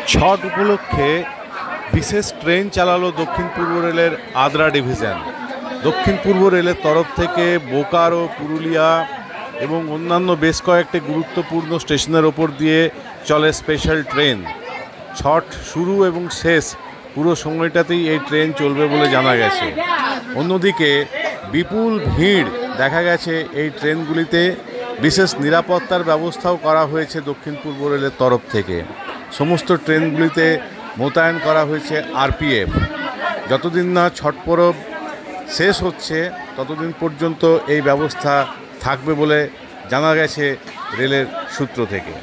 ছট উপলক্ষে বিশেষ ট্রেন চালালো দক্ষিণ পূর্ব রেলের আদ্রা ডিভিশন। দক্ষিণ পূর্ব রেলের তরফ থেকে বোকারো, পুরুলিয়া এবং অন্যান্য বেশ কয়েকটি গুরুত্বপূর্ণ স্টেশনের ওপর দিয়ে চলে স্পেশাল ট্রেন। ছট শুরু এবং শেষ পুরো সময়টাতেই এই ট্রেন চলবে বলে জানা গেছে। অন্যদিকে বিপুল ভিড় দেখা গেছে এই ট্রেনগুলিতে। বিশেষ নিরাপত্তার ব্যবস্থাও করা হয়েছে দক্ষিণ পূর্ব রেলের তরফ থেকে। সমস্ত ট্রেনগুলিতে মোতায়েন করা হয়েছে আরপিএফ। যতদিন না ছট পরব শেষ হচ্ছে ততদিন পর্যন্ত এই ব্যবস্থা থাকবে বলে জানা গেছে রেলের সূত্র থেকে।